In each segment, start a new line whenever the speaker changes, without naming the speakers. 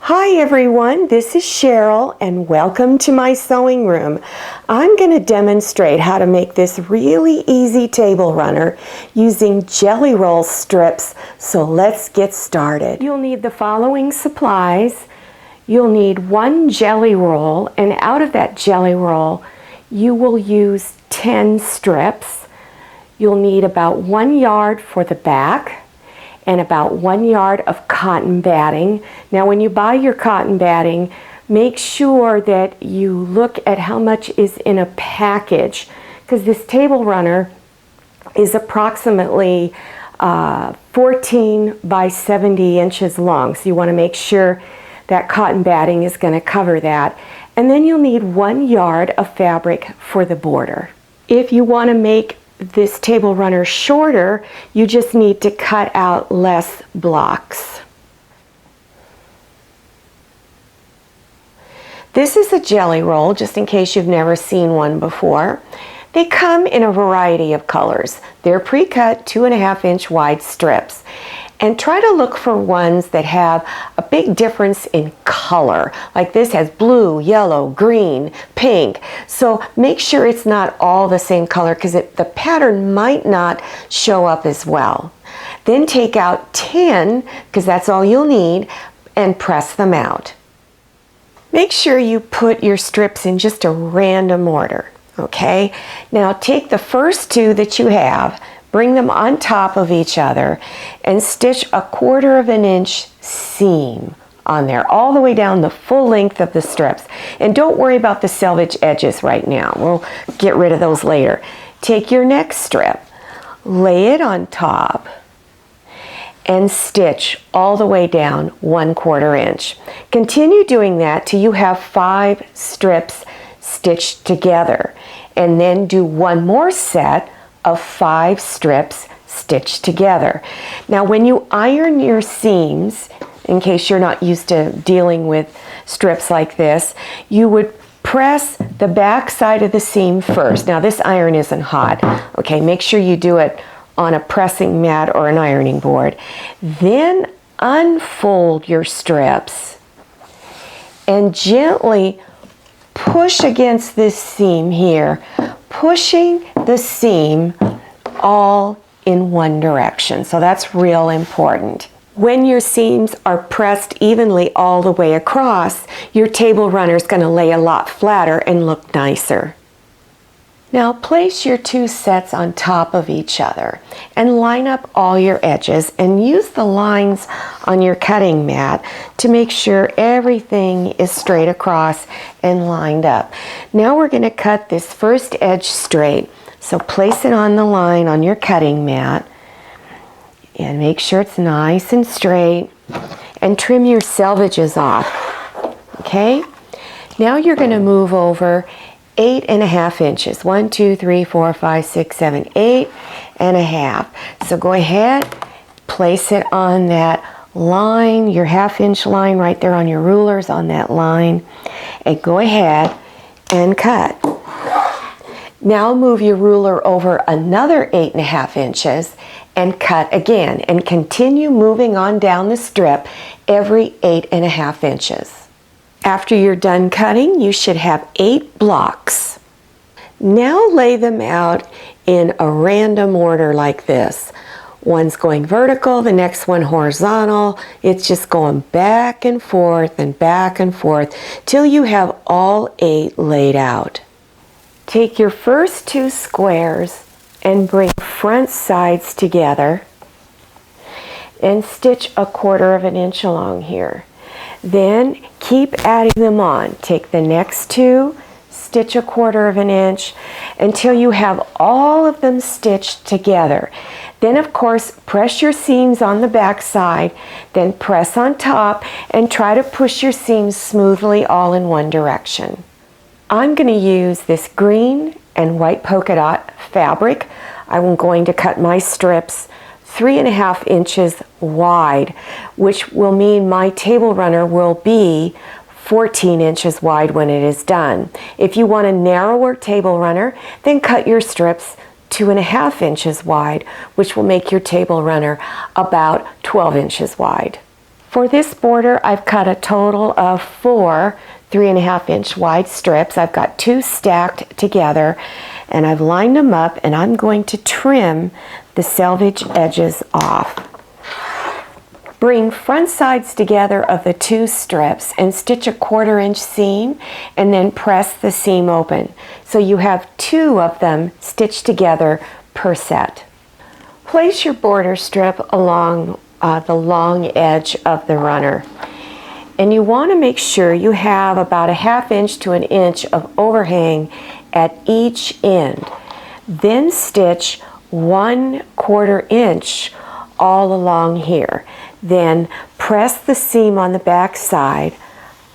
Hi everyone, this is Cheryl and welcome to my sewing room. I'm going to demonstrate how to make this really easy table runner using Jellyroll strips, so let's get started. You'll need the following supplies. You'll need one jelly roll, and out of that jelly roll you will use 10 strips. You'll need about 1 yard for the back and about 1 yard of cotton batting. Now when you buy your cotton batting, make sure that you look at how much is in a package, because this table runner is approximately 14 by 70 inches long, so you want to make sure that cotton batting is going to cover that. And then you'll need 1 yard of fabric for the border. If you want to make this table runner shorter, you just need to cut out less blocks. This is a jelly roll, just in case you've never seen one before. They come in a variety of colors. They're pre-cut 2.5 inch wide strips. And try to look for ones that have a big difference in color. Like this has blue, yellow, green, pink. So make sure it's not all the same color, because the pattern might not show up as well. Then take out 10, because that's all you'll need, and press them out. Make sure you put your strips in just a random order, okay? Now take the first 2 that you have, bring them on top of each other, and stitch a 1/4 inch seam on there, all the way down the full length of the strips. And don't worry about the selvage edges right now. We'll get rid of those later. Take your next strip, lay it on top, and stitch all the way down 1/4 inch. Continue doing that till you have 5 strips stitched together, and then do one more set of 5 strips stitched together. Now when you iron your seams, in case you're not used to dealing with strips like this, you would press the back side of the seam first. Now this iron isn't hot, okay? Make sure you do it on a pressing mat or an ironing board. Then unfold your strips and gently push against this seam here, pushing the seam all in one direction. So that's real important. When your seams are pressed evenly all the way across, your table runner is going to lay a lot flatter and look nicer. Now place your 2 sets on top of each other and line up all your edges, and use the lines on your cutting mat to make sure everything is straight across and lined up. Now we're going to cut this first edge straight, so place it on the line on your cutting mat and make sure it's nice and straight, and trim your selvages off. Okay? Now you're going to move over 8.5 inches. 1, 2, 3, 4, 5, 6, 7, 8.5. So go ahead, place it on that line, your 1/2 inch line right there on your rulers, on that line, and go ahead and cut. Now move your ruler over another 8.5 inches and cut again, and continue moving on down the strip every 8.5 inches. After you're done cutting, you should have 8 blocks. Now lay them out in a random order like this. One's going vertical, the next one horizontal. It's just going back and forth till you have all 8 laid out. Take your first 2 squares and bring front sides together and stitch a 1/4 inch along here. Then keep adding them on. Take the next 2, stitch a 1/4 inch until you have all of them stitched together. Then of course press your seams on the back side, then press on top and try to push your seams smoothly all in one direction. I'm going to use this green and white polka dot fabric. I'm going to cut my strips 3.5 inches wide, which will mean my table runner will be 14 inches wide when it is done. If you want a narrower table runner, then cut your strips 2.5 inches wide, which will make your table runner about 12 inches wide. For this border, I've cut a total of 4 3.5 inch wide strips. I've got 2 stacked together, and I've lined them up, and I'm going to trim the selvage edges off. Bring front sides together of the 2 strips and stitch a 1/4 inch seam, and then press the seam open. So you have 2 of them stitched together per set. Place your border strip along the long edge of the runner. And you want to make sure you have about 1/2 inch to 1 inch of overhang at each end. Then stitch 1/4 inch all along here. Then press the seam on the back side,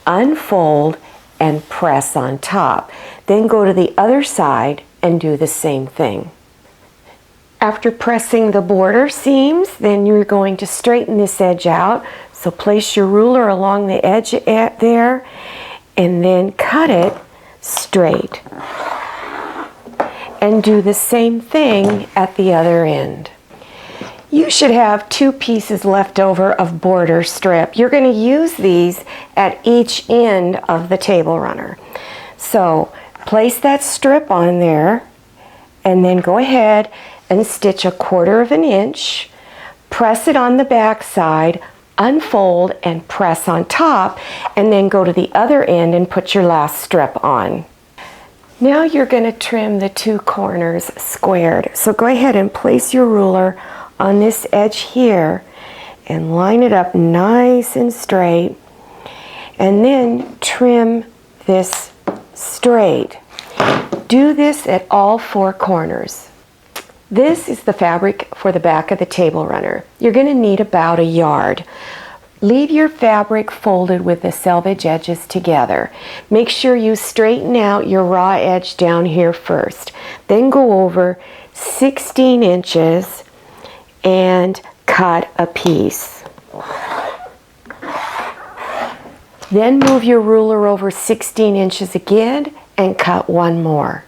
unfold, and press on top. Then go to the other side and do the same thing. After pressing the border seams, then you're going to straighten this edge out. So place your ruler along the edge there, and then cut it straight. And do the same thing at the other end. You should have 2 pieces left over of border strip. You're going to use these at each end of the table runner. So place that strip on there, and then go ahead and stitch 1/4 inch, press it on the back side, unfold and press on top, and then go to the other end and put your last strip on. Now you're going to trim the 2 corners squared. So go ahead and place your ruler on this edge here and line it up nice and straight, and then trim this straight. Do this at all 4 corners. This is the fabric for the back of the table runner. You're going to need about 1 yard. Leave your fabric folded with the selvage edges together. Make sure you straighten out your raw edge down here first. Then go over 16 inches and cut a piece. Then move your ruler over 16 inches again and cut 1 more.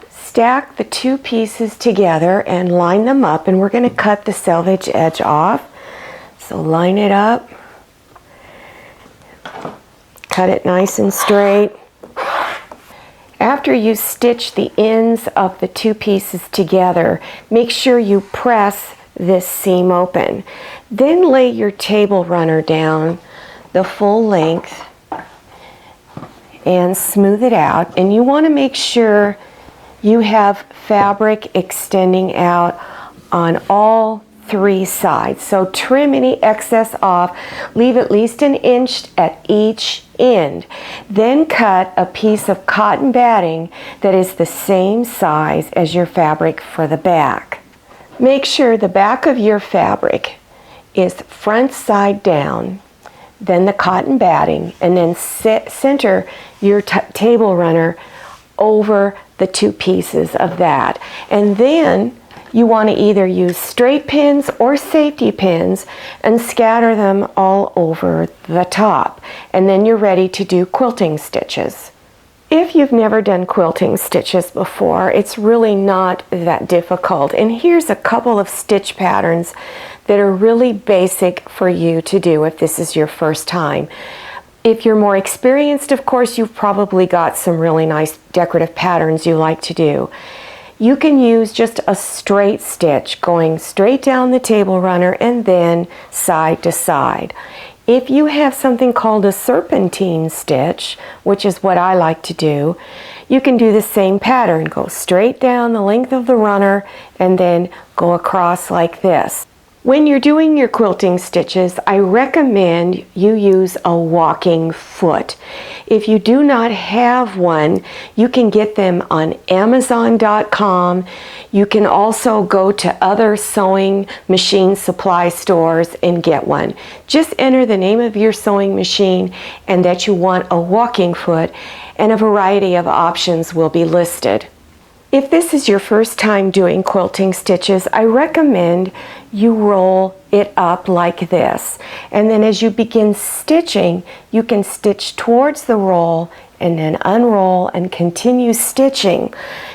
Stack the 2 pieces together and line them up, and we're going to cut the selvage edge off. So line it up, cut it nice and straight. After you stitch the ends of the 2 pieces together, make sure you press this seam open. Then lay your table runner down the full length and smooth it out, and you want to make sure you have fabric extending out on all 3 sides. So trim any excess off, leave at least 1 inch at each end. Then cut a piece of cotton batting that is the same size as your fabric for the back. Make sure the back of your fabric is front side down, then the cotton batting, and then center your table runner over the 2 pieces of that. And then you want to either use straight pins or safety pins and scatter them all over the top. And then you're ready to do quilting stitches. If you've never done quilting stitches before, it's really not that difficult. And here's a couple of stitch patterns that are really basic for you to do if this is your first time. If you're more experienced, of course, you've probably got some really nice decorative patterns you like to do. You can use just a straight stitch going straight down the table runner and then side to side. If you have something called a serpentine stitch, which is what I like to do, you can do the same pattern. Go straight down the length of the runner and then go across like this. When you're doing your quilting stitches, I recommend you use a walking foot. If you do not have one, you can get them on Amazon.com. You can also go to other sewing machine supply stores and get one. Just enter the name of your sewing machine and that you want a walking foot, and a variety of options will be listed. If this is your first time doing quilting stitches, I recommend you roll it up like this. And then as you begin stitching, you can stitch towards the roll and then unroll and continue stitching.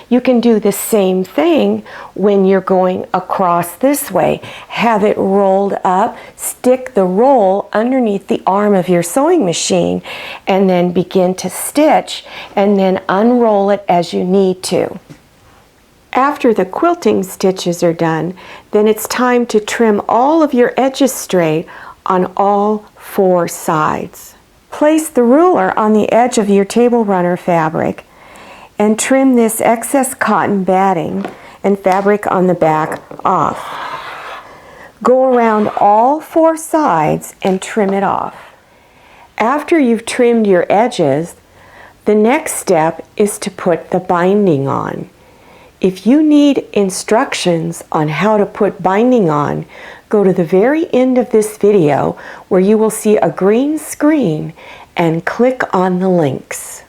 You can do the same thing when you're going across this way. Have it rolled up, stick the roll underneath the arm of your sewing machine, and then begin to stitch, and then unroll it as you need to. After the quilting stitches are done, then it's time to trim all of your edges straight on all 4 sides. Place the ruler on the edge of your table runner fabric and trim this excess cotton batting and fabric on the back off. Go around all 4 sides and trim it off. After you've trimmed your edges, the next step is to put the binding on. If you need instructions on how to put binding on, go to the very end of this video where you will see a green screen and click on the links.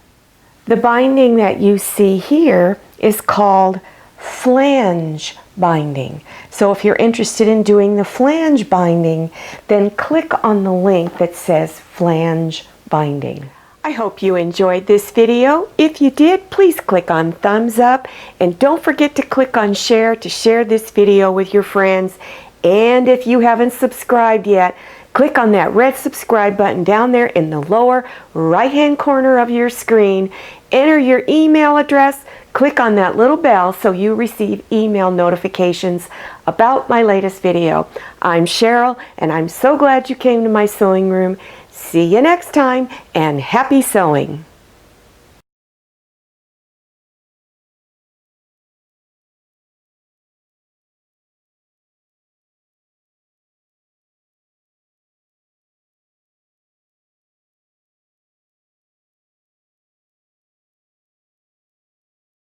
The binding that you see here is called flange binding. So if you're interested in doing the flange binding, then click on the link that says flange binding. I hope you enjoyed this video. If you did, please click on thumbs up, and don't forget to click on share to share this video with your friends. And if you haven't subscribed yet, click on that red subscribe button down there in the lower right hand corner of your screen. Enter your email address, click on that little bell so you receive email notifications about my latest video. I'm Cheryl, and I'm so glad you came to my sewing room. See you next time, and happy sewing!